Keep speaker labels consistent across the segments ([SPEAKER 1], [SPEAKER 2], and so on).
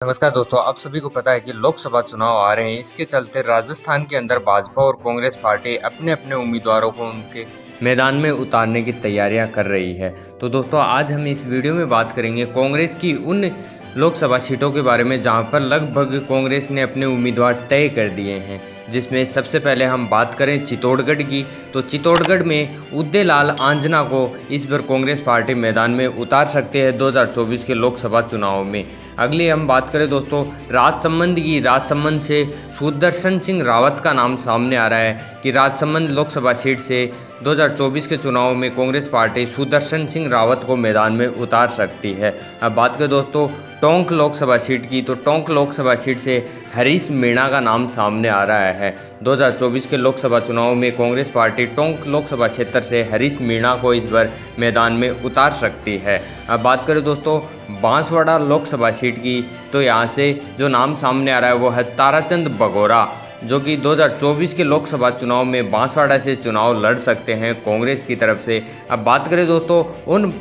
[SPEAKER 1] नमस्कार दोस्तों, आप सभी को पता है कि लोकसभा चुनाव आ रहे हैं। इसके चलते राजस्थान के अंदर भाजपा और कांग्रेस पार्टी अपने अपने उम्मीदवारों को उनके मैदान में उतारने की तैयारियां कर रही है। तो दोस्तों, आज हम इस वीडियो में बात करेंगे कांग्रेस की उन लोकसभा सीटों के बारे में जहां पर लगभग कांग्रेस ने अपने उम्मीदवार तय कर दिए हैं। जिसमें सबसे पहले हम बात करें चित्तौड़गढ़ की, तो चित्तौड़गढ़ में उदयलाल आंजना को इस बार कांग्रेस पार्टी मैदान में उतार सकते हैं 2024 के लोकसभा चुनाव में। अगली हम बात करें दोस्तों राजसमंद की, राजसमंद से सुदर्शन सिंह रावत का नाम सामने आ रहा है कि राजसमंद लोकसभा सीट से 2024 के चुनाव में कांग्रेस पार्टी सुदर्शन सिंह रावत को मैदान में उतार सकती है। अब बात करें दोस्तों टोंक लोकसभा सीट की, तो टोंक लोकसभा सीट से हरीश मीणा का नाम सामने आ रहा है। 2024 के लोकसभा चुनाव में कांग्रेस पार्टी टोंक लोकसभा क्षेत्र से हरीश मीणा को इस बार मैदान में उतार सकती है। अब बात करें दोस्तों बांसवाड़ा लोकसभा सीट की, तो यहाँ से जो नाम सामने आ रहा है वो है ताराचंद बघोरा, जो कि 2024 के लोकसभा चुनाव में बांसवाड़ा से चुनाव लड़ सकते हैं कांग्रेस की तरफ से। अब बात करें दोस्तों उन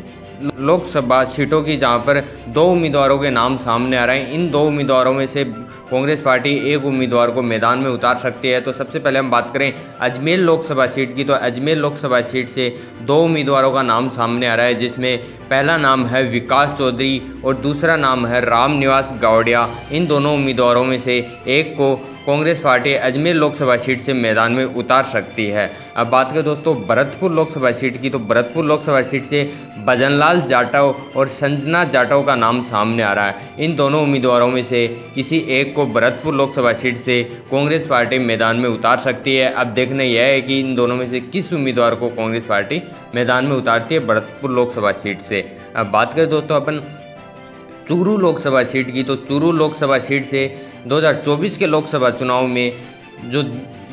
[SPEAKER 1] लोकसभा सीटों की जहां पर दो उम्मीदवारों के नाम सामने आ रहे हैं, इन दो उम्मीदवारों में से कांग्रेस पार्टी एक उम्मीदवार को मैदान में उतार सकती है। तो सबसे पहले हम बात करें अजमेर लोकसभा सीट की, तो अजमेर लोकसभा सीट से दो उम्मीदवारों का नाम सामने आ रहा है, जिसमें पहला नाम है विकास चौधरी और दूसरा नाम है रामनिवास गौड़िया। इन दोनों उम्मीदवारों में से एक को कांग्रेस पार्टी अजमेर लोकसभा सीट से मैदान में उतार सकती है। अब बात करें दोस्तों भरतपुर लोकसभा सीट की, तो भरतपुर लोकसभा सीट से भजनलाल जाटव और संजना जाटव का नाम सामने आ रहा है। इन दोनों उम्मीदवारों में से किसी एक को भरतपुर लोकसभा सीट से कांग्रेस पार्टी मैदान में उतार सकती है। अब देखना यह है कि इन दोनों में से किस उम्मीदवार को कांग्रेस पार्टी मैदान में उतारती है भरतपुर लोकसभा सीट से। अब बात करें दोस्तों अपन चूरू लोकसभा सीट की, तो चूरू लोकसभा सीट से 2024 के लोकसभा चुनाव में जो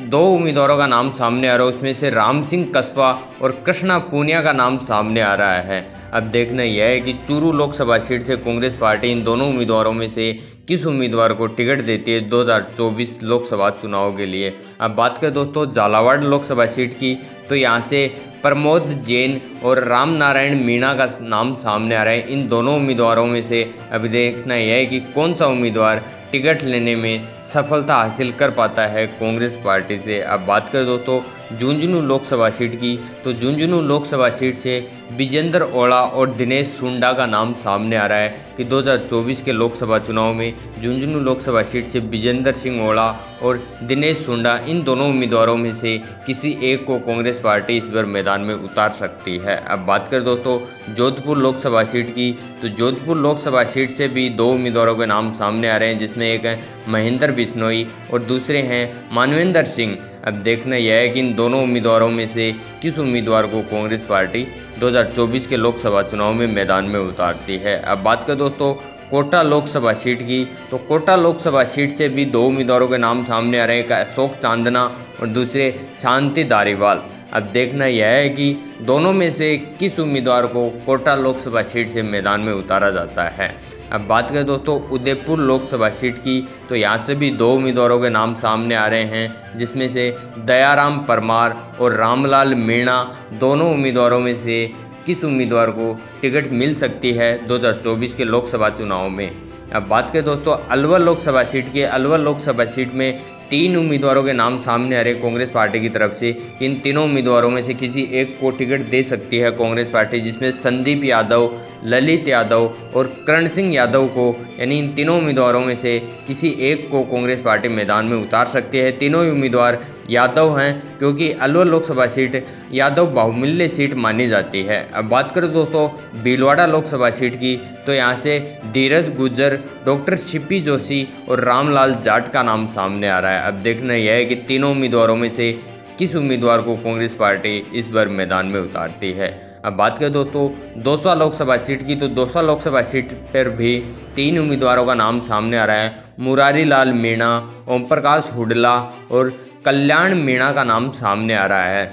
[SPEAKER 1] दो उम्मीदवारों का नाम सामने आ रहा है उसमें से राम सिंह कसवा और कृष्णा पूनिया का नाम सामने आ रहा है। अब देखना यह है कि चूरू लोकसभा सीट से कांग्रेस पार्टी इन दोनों उम्मीदवारों में से किस उम्मीदवार को टिकट देती है 2024 लोकसभा चुनाव के लिए। अब बात करें दोस्तों झालावाड़ लोकसभा सीट की, तो यहाँ से प्रमोद जैन और राम नारायण मीणा का नाम सामने आ रहा है। इन दोनों उम्मीदवारों में से अब देखना यह है कि कौन सा उम्मीदवार टिकट लेने में सफलता हासिल कर पाता है कांग्रेस पार्टी से। अब बात करें दोस्तों झुंझुनू लोकसभा सीट की, तो झुंझुनू लोकसभा सीट से विजेंद्र ओला और दिनेश सुंडा का नाम सामने आ रहा है कि 2024 के लोकसभा चुनाव में झुंझुनू लोकसभा सीट से विजेंद्र सिंह ओला और दिनेश सुंडा इन दोनों उम्मीदवारों में से किसी एक को कांग्रेस पार्टी इस बार मैदान में उतार सकती है। अब बात करें दोस्तों जोधपुर लोकसभा सीट की, तो जोधपुर लोकसभा सीट से भी दो उम्मीदवारों के नाम सामने आ रहे हैं, जिसमें एक है महेंद्र बिश्नोई और दूसरे हैं मानवेंद्र सिंह। अब देखना यह है कि इन दोनों उम्मीदवारों में से किस उम्मीदवार को कांग्रेस पार्टी 2024 के लोकसभा चुनाव में मैदान में उतारती है। अब बात करें दोस्तों कोटा लोकसभा सीट की, तो कोटा लोकसभा सीट से भी दो उम्मीदवारों के नाम सामने आ रहे हैं, एक अशोक चांदना और दूसरे शांति धारीवाल। अब देखना यह है कि दोनों में से किस उम्मीदवार को कोटा लोकसभा सीट से मैदान में उतारा जाता है। अब बात करें दोस्तों उदयपुर लोकसभा सीट की, तो यहाँ से भी दो उम्मीदवारों के नाम सामने आ रहे हैं, जिसमें से दयाराम परमार और रामलाल मीणा। दोनों उम्मीदवारों में से किस उम्मीदवार को टिकट मिल सकती है 2024 के लोकसभा चुनाव में। अब बात करें दोस्तों अलवर लोकसभा सीट की, अलवर लोकसभा सीट में तीन उम्मीदवारों के नाम सामने आ रहे कांग्रेस पार्टी की तरफ से। इन तीनों उम्मीदवारों में से किसी एक को टिकट दे सकती है कांग्रेस पार्टी, जिसमें संदीप यादव, ललित यादव और करण सिंह यादव को, यानी इन तीनों उम्मीदवारों में से किसी एक को कांग्रेस पार्टी मैदान में उतार सकती है। तीनों ही उम्मीदवार यादव हैं, क्योंकि अलवर लोकसभा सीट यादव बाहुमूल्य सीट मानी जाती है। अब बात करें दोस्तों भीलवाड़ा लोकसभा सीट की, तो यहाँ से धीरज गुज्जर, डॉक्टर छिप्पी जोशी और रामलाल जाट का नाम सामने आ रहा है। अब देखना यह है कि तीनों उम्मीदवारों में से किस उम्मीदवार को कांग्रेस पार्टी इस बार मैदान में उतारती है। अब बात करें दोस्तों दौसा लोकसभा सीट की, तो दौसा लोकसभा सीट पर भी तीन उम्मीदवारों का नाम सामने आ रहा है, मुरारी लाल मीणा, ओम प्रकाश हुडला और कल्याण मीणा का नाम सामने आ रहा है।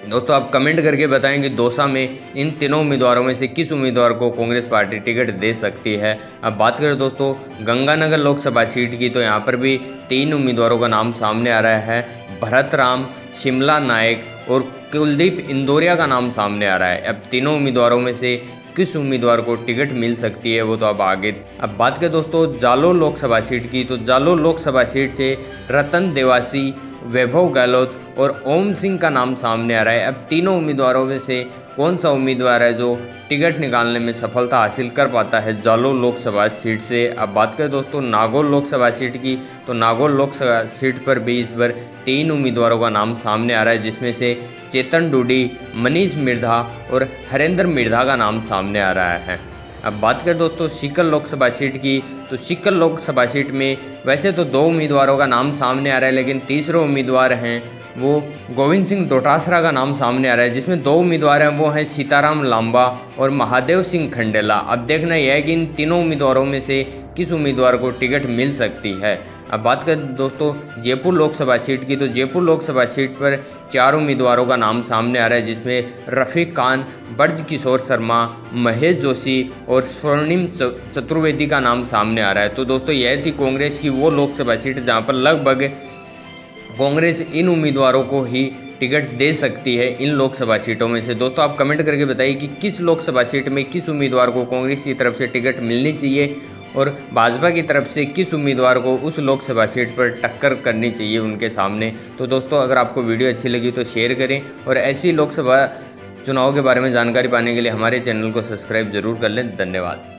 [SPEAKER 1] दोस्तों आप कमेंट करके बताएं कि दौसा में इन तीनों उम्मीदवारों में से किस उम्मीदवार को कांग्रेस पार्टी टिकट दे सकती है। अब बात करें दोस्तों गंगानगर लोकसभा सीट की, तो यहाँ पर भी तीन उम्मीदवारों का नाम सामने आ रहा है, भरत राम, शिमला नायक और कुलदीप इंदौरिया का नाम सामने आ रहा है। अब तीनों उम्मीदवारों में से किस उम्मीदवार को टिकट मिल सकती है वो तो अब आगे। अब बात करें दोस्तों जालोर लोकसभा सीट की, तो जालोर लोकसभा सीट से रतन देवासी, वैभव गहलोत और ओम सिंह का नाम सामने आ रहा है। अब तीनों उम्मीदवारों में से कौन सा उम्मीदवार है जो टिकट निकालने में सफलता हासिल कर पाता है जालोर लोकसभा सीट से। अब बात करें दोस्तों नागौर लोकसभा सीट की, तो नागौर लोकसभा सीट पर भी इस बार 3 उम्मीदवारों का नाम सामने आ रहा है, जिसमें से चेतन डूडी, मनीष मिर्धा और हरेंद्र मिर्धा का नाम सामने आ रहा है। अब बात करें दोस्तों सीकर लोकसभा सीट की, तो सीकर लोकसभा सीट में वैसे तो 2 उम्मीदवारों का नाम सामने आ रहा है, लेकिन तीसरे उम्मीदवार हैं वो गोविंद सिंह डोटासरा का नाम सामने आ रहा है, जिसमें 2 उम्मीदवार हैं वो हैं सीताराम लांबा और महादेव सिंह खंडेला। अब देखना यह है कि इन तीनों उम्मीदवारों में से किस उम्मीदवार को टिकट मिल सकती है। अब बात करें दोस्तों जयपुर लोकसभा सीट की, तो जयपुर लोकसभा सीट पर 4 उम्मीदवारों का नाम सामने आ रहा है, जिसमें रफ़ीक खान, ब्रज किशोर शर्मा, महेश जोशी और स्वर्णिम चतुर्वेदी का नाम सामने आ रहा है। तो दोस्तों यह थी कांग्रेस की वो लोकसभा सीट जहां पर लगभग कांग्रेस इन उम्मीदवारों को ही टिकट दे सकती है इन लोकसभा सीटों में से। दोस्तों आप कमेंट करके बताइए कि किस लोकसभा सीट में किस उम्मीदवार को कांग्रेस की तरफ से टिकट मिलनी चाहिए और भाजपा की तरफ से किस उम्मीदवार को उस लोकसभा सीट पर टक्कर करनी चाहिए उनके सामने। तो दोस्तों अगर आपको वीडियो अच्छी लगी तो शेयर करें और ऐसी लोकसभा चुनाव के बारे में जानकारी पाने के लिए हमारे चैनल को सब्सक्राइब जरूर कर लें। धन्यवाद।